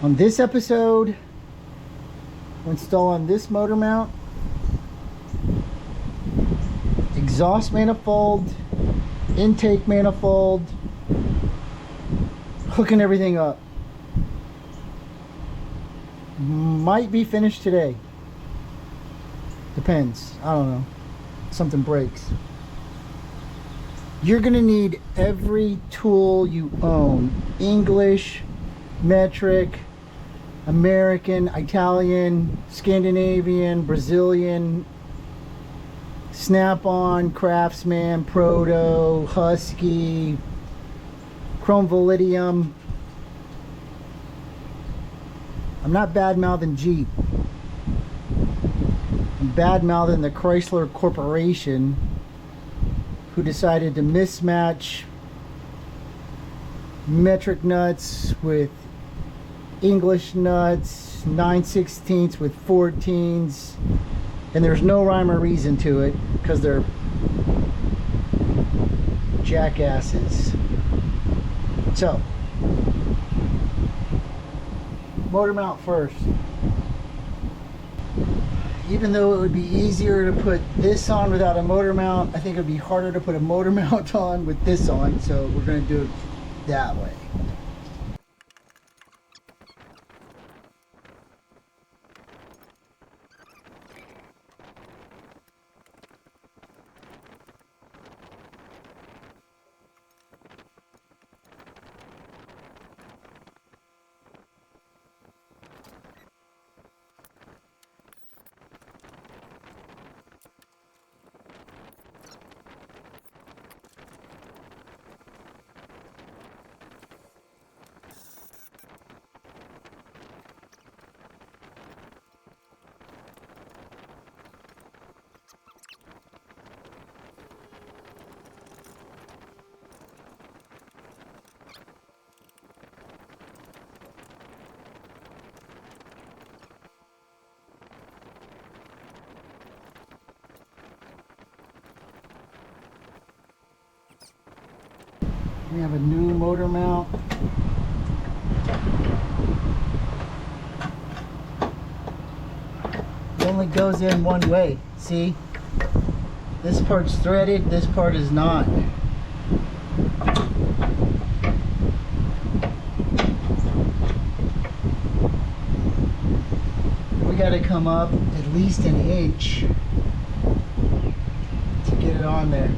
On this episode, we're installing this motor mount, exhaust manifold, intake manifold, hooking everything up. Might be finished today. Depends. I don't know. Something breaks. You're gonna need every tool you own. English, metric, American, Italian, Scandinavian, Brazilian, Snap-on, Craftsman, Proto, Husky, Chrome Validium. I'm not bad-mouthing Jeep. I'm bad-mouthing the Chrysler Corporation, who decided to mismatch metric nuts with English nuts, 9/16ths with 14s, and there's no rhyme or reason to it because they're jackasses. So, motor mount first. Even though it would be easier to put this on without a motor mount, I think it would be harder to put a motor mount on with this on, so we're going to do it that way. We have a new motor mount. It only goes in one way. See? This part's threaded, this part is not. We gotta come up at least an inch to get it on there.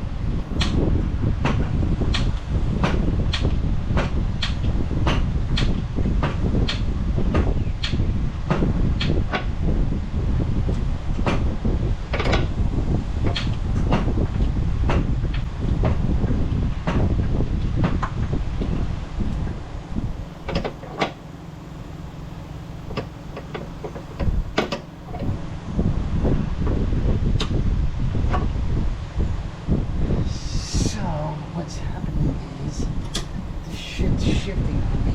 Shifting on me.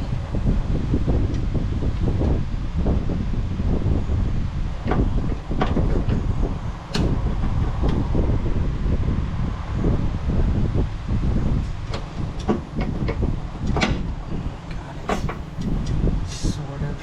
Got it. Sort of.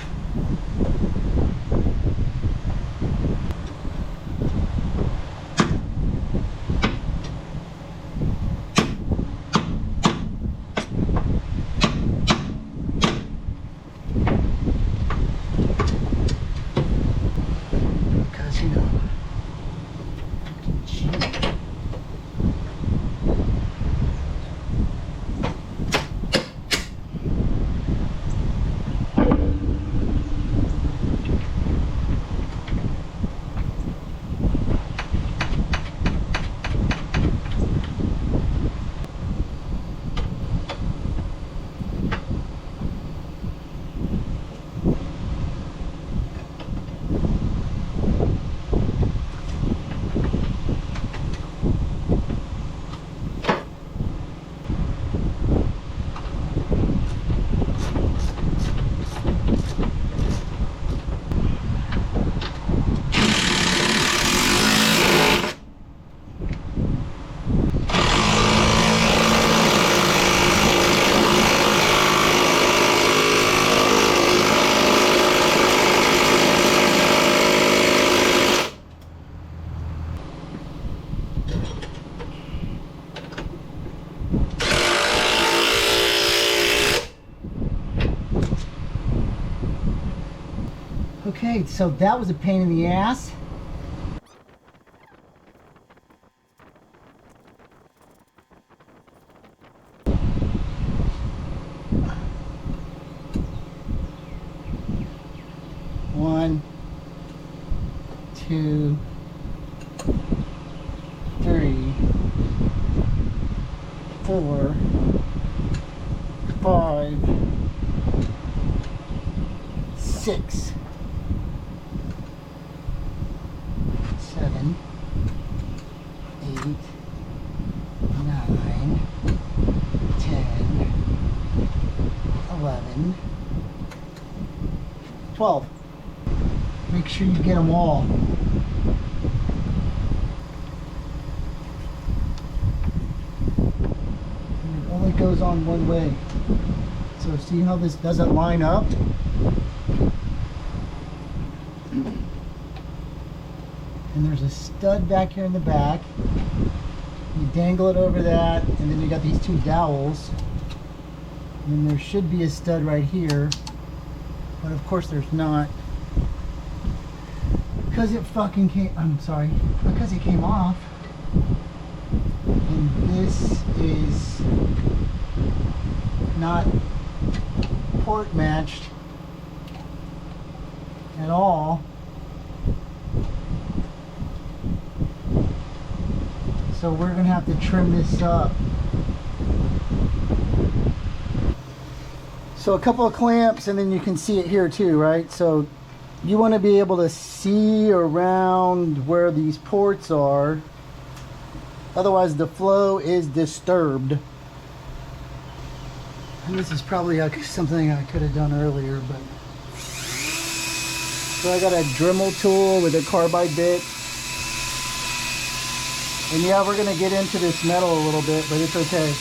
Okay, so that was a pain in the ass. One, two, three, 4, 5, 6, 7, 8, 9, 10, 11, 12. Make sure you get them all. And it only goes on one way. So see how this doesn't line up? And there's a stud back here in the back. You dangle it over that, and then you got these 2 dowels. And then there should be a stud right here, but of course there's not. Because it fucking came, I'm sorry, because it came off. And this is not port matched at all. So we're gonna have to trim this up. So a couple of clamps, and then you can see it here too, right? So you want to be able to see around where these ports are, otherwise the flow is disturbed. And this is probably something I could have done earlier, but so I got a Dremel tool with a carbide bit, and yeah, we're gonna get into this metal a little bit, but it's okay.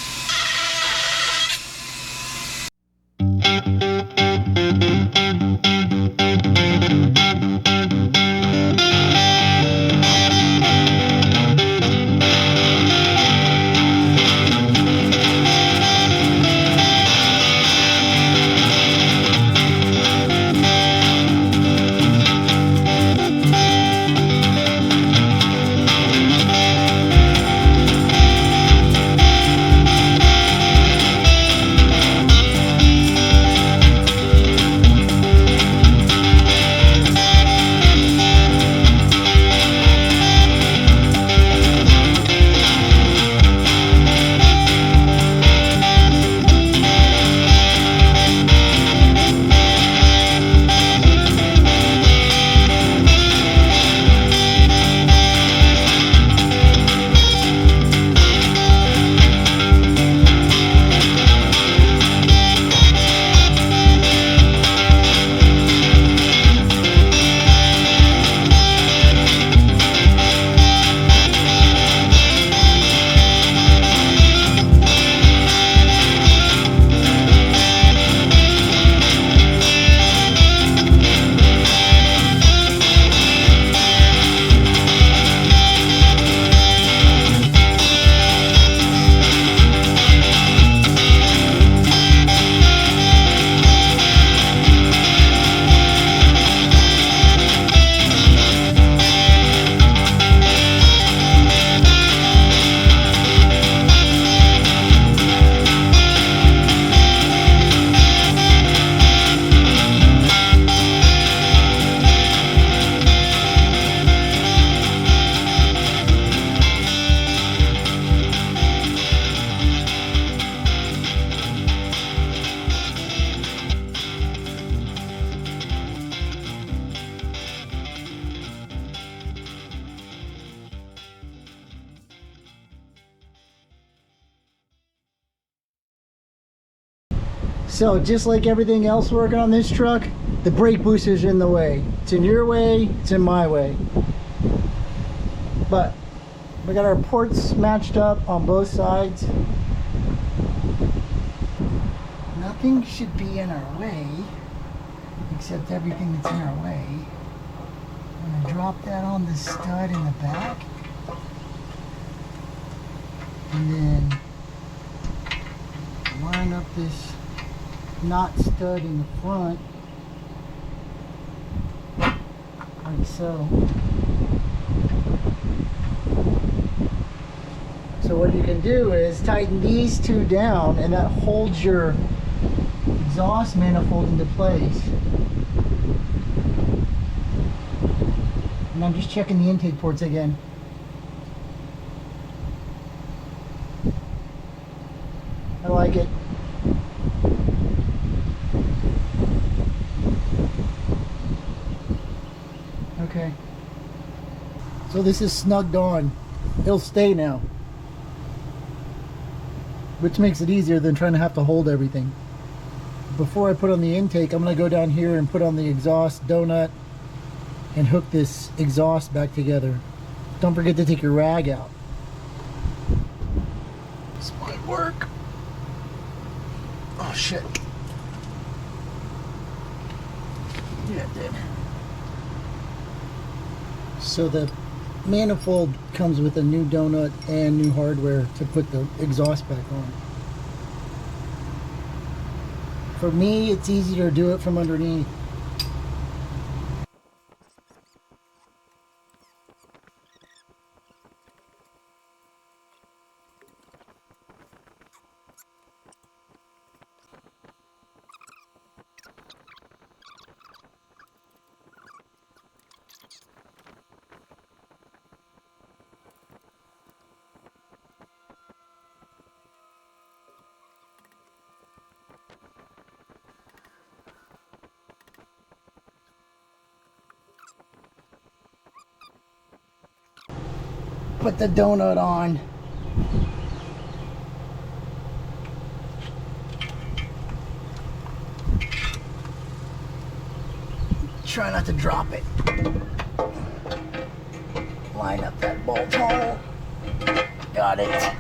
So just like everything else working on this truck, the brake booster's in the way. It's in your way, it's in my way. But we got our ports matched up on both sides. Nothing should be in our way, except everything that's in our way. I'm gonna drop that on the stud in the back. And then line up this knot stud in the front. like so. So what you can do is tighten these two down, and that holds your exhaust manifold into place. And I'm just checking the intake ports again. I like it. Okay. So this is snugged on. It'll stay now, which makes it easier than trying to have to hold everything. Before I put on the intake, I'm going to go down here and put on the exhaust donut and hook this exhaust back together. Don't forget to take your rag out. This might work. Oh shit. Yeah, it did. So the manifold comes with a new donut and new hardware to put the exhaust back on. For me, it's easier to do it from underneath. Put the donut on. Try not to drop it. Line up that bolt hole. Got it.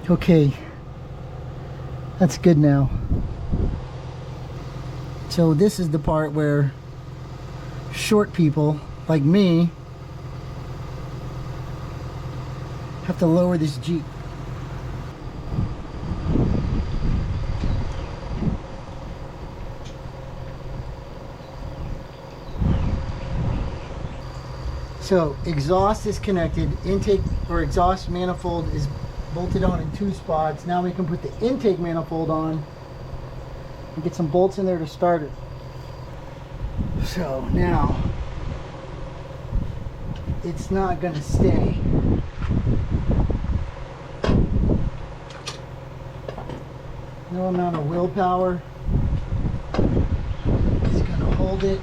Okay, that's good now. So this is the part where short people like me have to lower this Jeep. So exhaust is connected, intake or exhaust manifold is bolted on in 2 spots. Now we can put the intake manifold on and get some bolts in there to start it. So now it's not going to stay. No amount of willpower is going to hold it.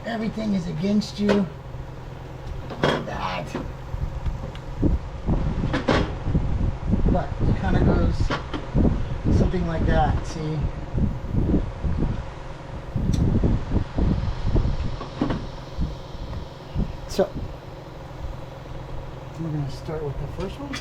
Everything is against you. That. But it kind of goes something like that, see? So We're going to start with the first one.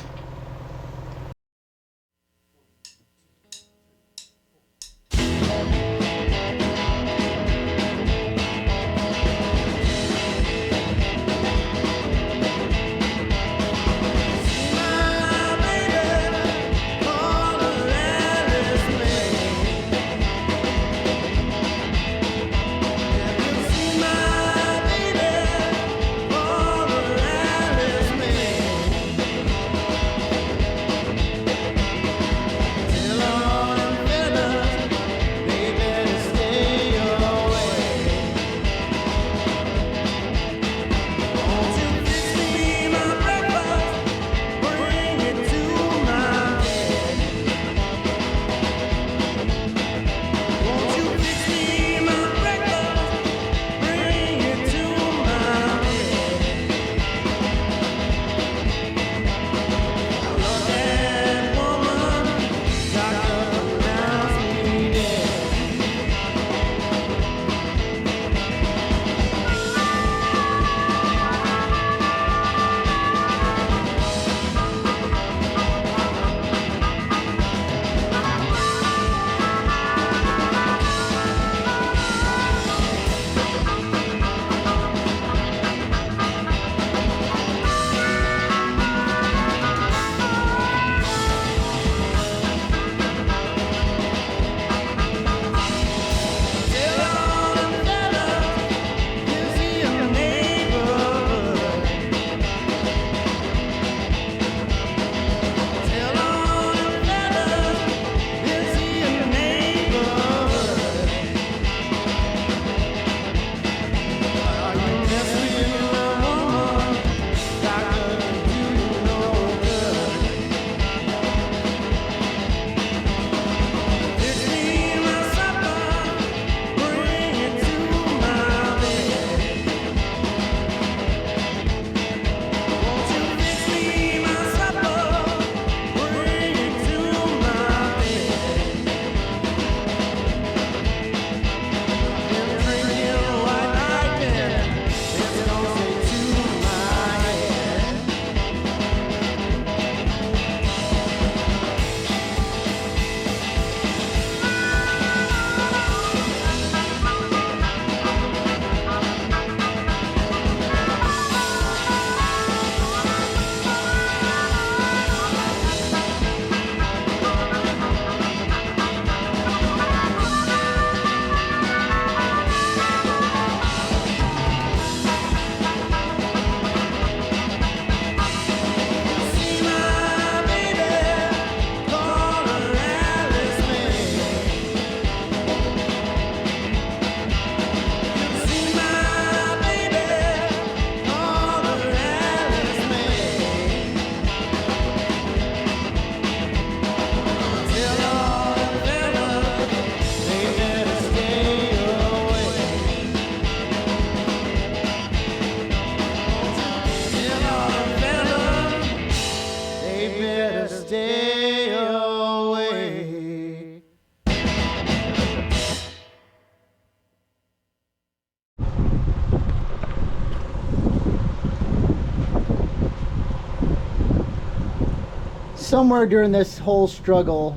Somewhere during this whole struggle,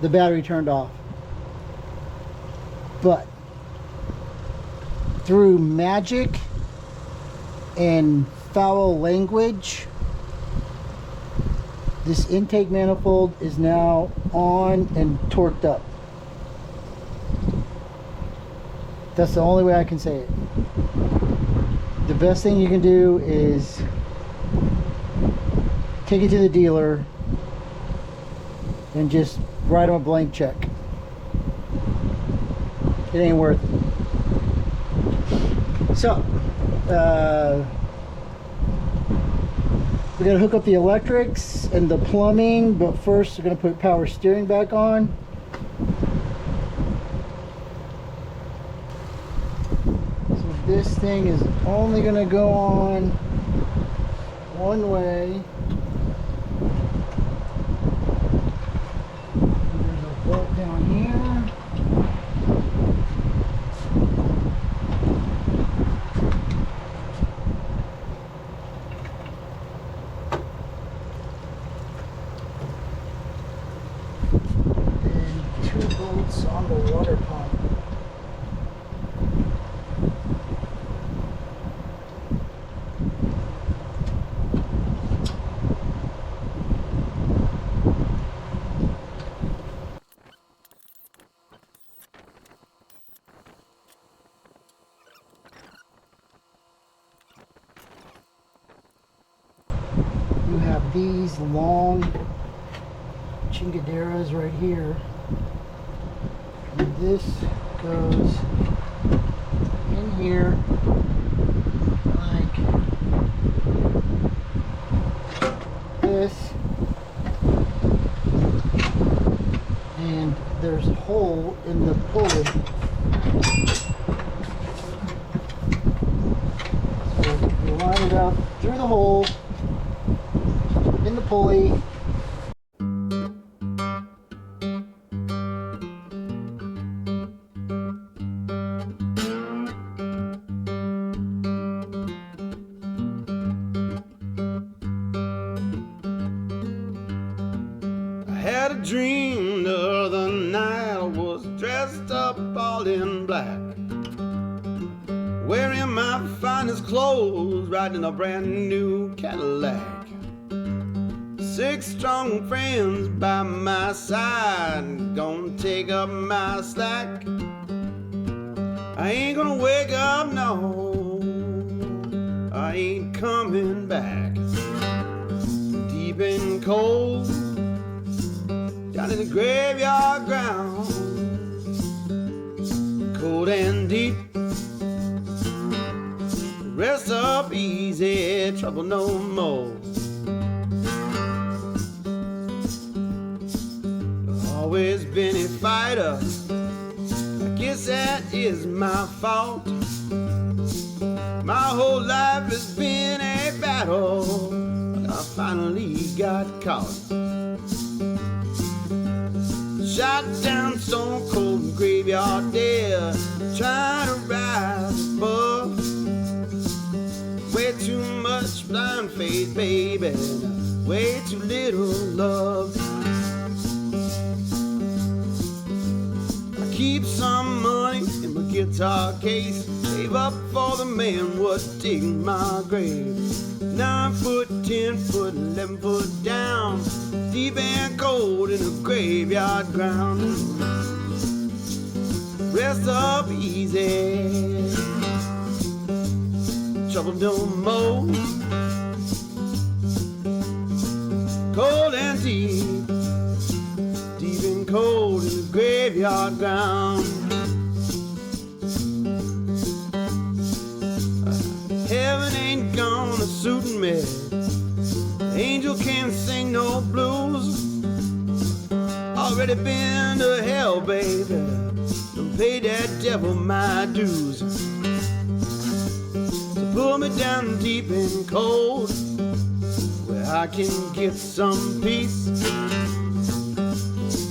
the battery turned off. But through magic and foul language, this intake manifold is now on and torqued up. That's the only way I can say it. The best thing you can do is take it to the dealer and just write them a blank check. It ain't worth it. So, we gotta hook up the electrics and the plumbing, but first we're gonna put power steering back on. So this thing is only gonna go on one way. There's a bolt down here. these long chingaderas right here. And this goes in here like this. And there's a hole in the pulley. So you line it up through the hole in the pulley. I had a dream the other night. I was dressed up all in black, wearing my finest clothes, riding a brand new Cadillac. 6 strong friends by my side, gonna take up my slack. I ain't gonna wake up, no, I ain't coming back. Deep and cold, down in the graveyard ground, cold and deep. Rest up easy, trouble no more. Always been a fighter, I guess that is my fault. My whole life has been a battle, but I finally got caught. Shot down stone cold graveyard there, trying to rise above. Way too much blind faith, baby, way too little love. I keep some money in my guitar case, save up for the man what dig my grave. 9 foot, 10 foot, 11 foot down, deep and cold in the graveyard ground. Rest up easy, trouble no more. Cold and deep, deep and cold in the graveyard ground. Heaven ain't gonna suit me, angel can't sing no blues. Already been to hell, baby, don't pay that devil my dues. So pull me down deep and cold, where I can get some peace.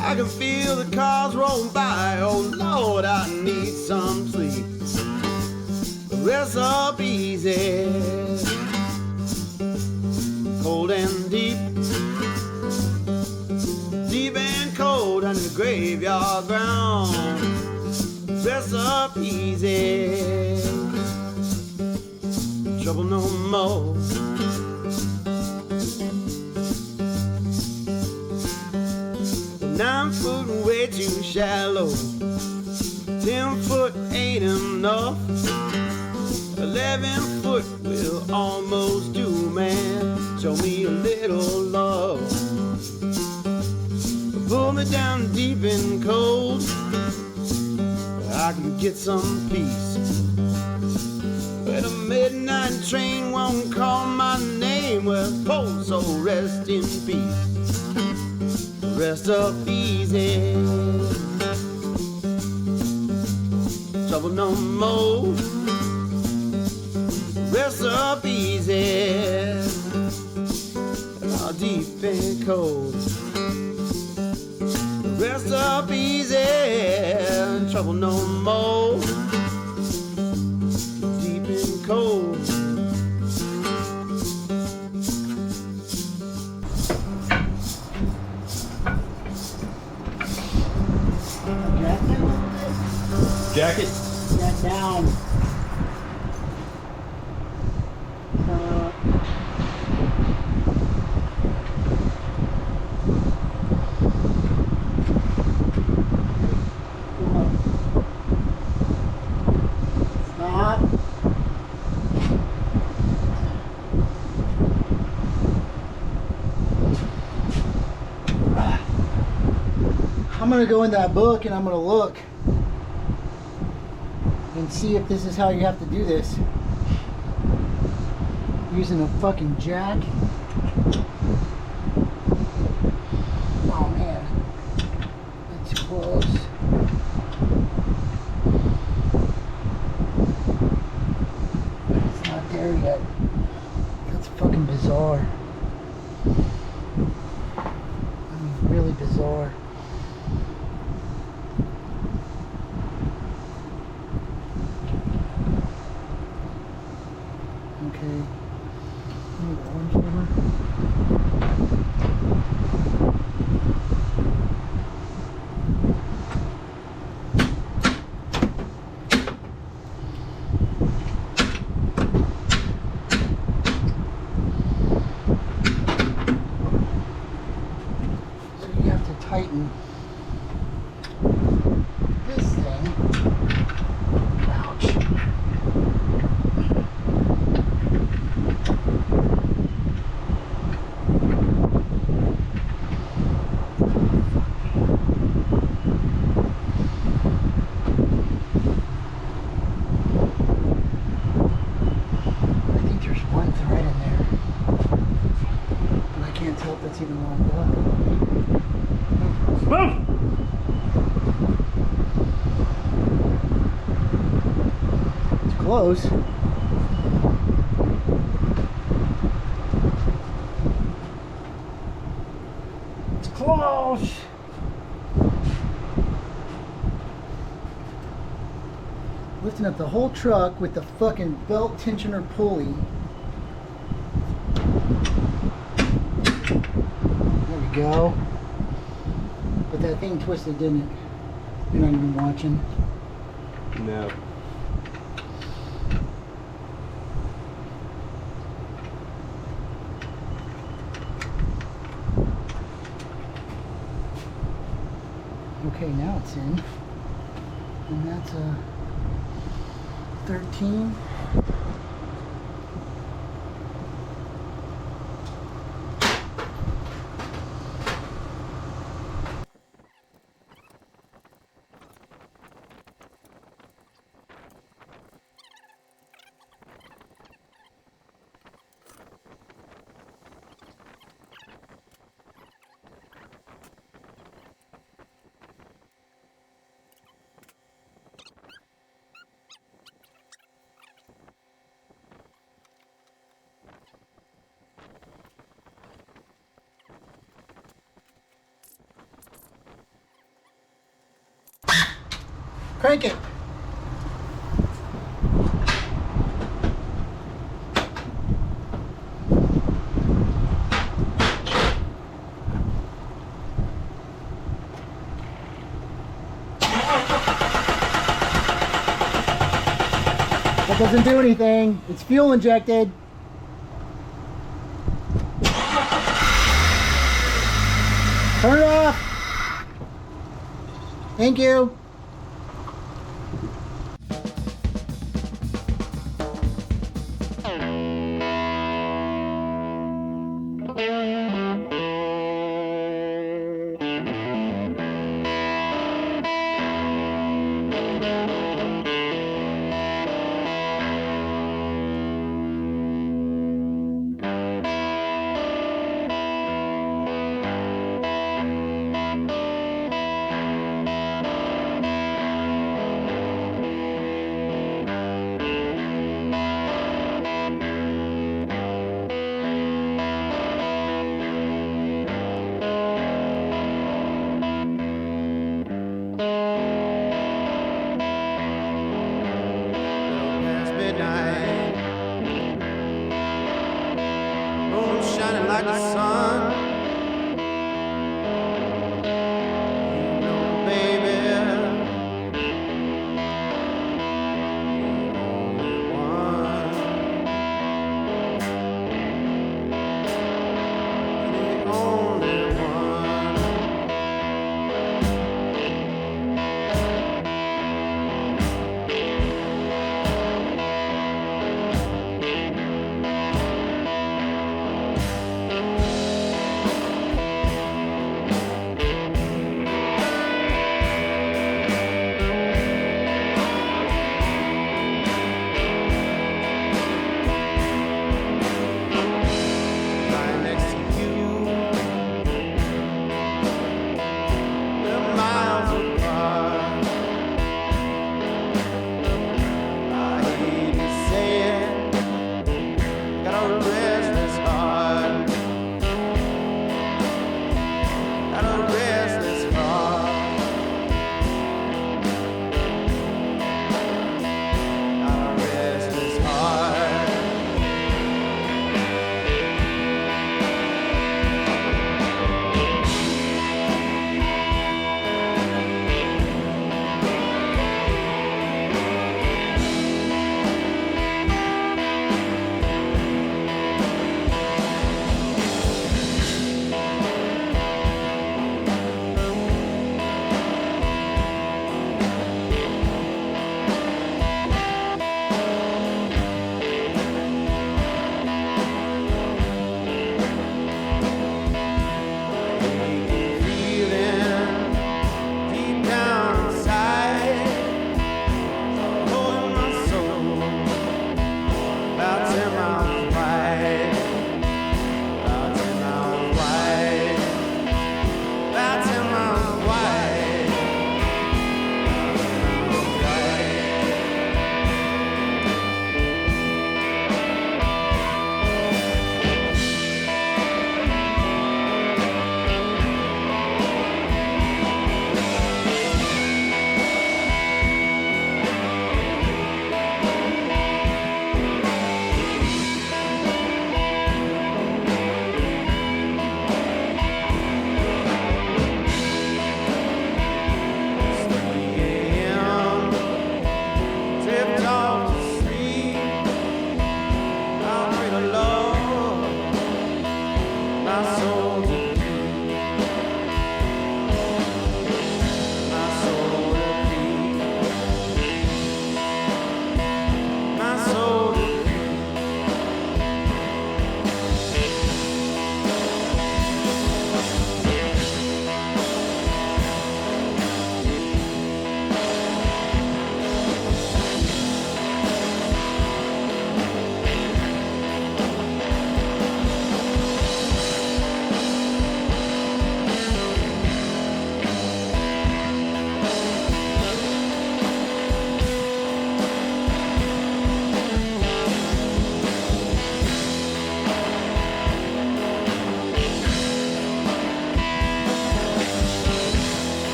I can feel the cars roll by, oh Lord, I need some sleep. Rest up easy, cold and deep, deep and cold on the graveyard ground. Rest up easy, trouble no more. Nine foot way too shallow, 10 foot ain't enough, 11 foot will almost do, man. Show me a little love. Pull me down deep and cold, where I can get some peace. Where the midnight train won't call my name, well, poor soul rest in peace. Rest up easy, trouble no more. Rest up easy, all deep and cold. Rest up easy, trouble no more. Deep and cold. Jacket? That down. Stop. gonna go in that book and I'm gonna look and see if this is how you have to do this. Using a fucking jack. Oh man, that's close. It's not there yet. That's fucking bizarre. I mean, really bizarre. Okay. Move the orange over. So you have to tighten this thing. Ouch. I think there's one thread in there, but I can't tell if that's even lined up. Move! It's close. It's close. Lifting up the whole truck with the fucking belt tensioner pulley. There we go. But that thing twisted, didn't it? You're not even watching. No. Okay, now it's in. And that's a 13. Crank it. That doesn't do anything. It's fuel injected. Turn it off. Thank you. Past midnight, moon shining like the sun. You know, baby, you're the only one.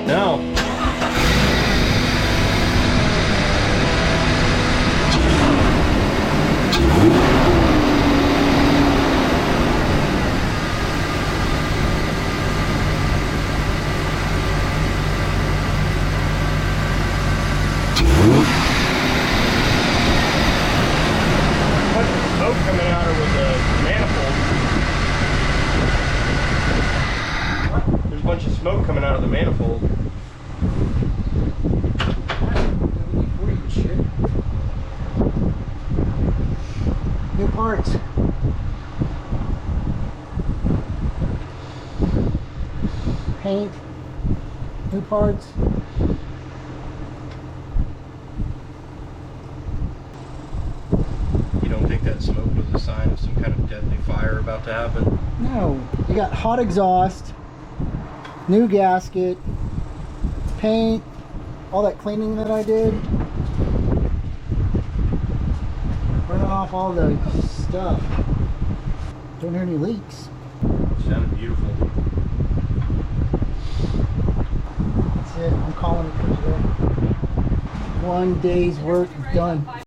No. Smoke coming out of the manifold. There's a bunch of smoke coming out of the manifold. New parts. Paint. New parts. You don't think that smoke was a sign of some kind of deadly fire about to happen? No. You got hot exhaust, new gasket, paint, all that cleaning that I did. Burning off all the stuff. Don't hear any leaks. It sounded beautiful. That's it. I'm calling it for today. One day's work done.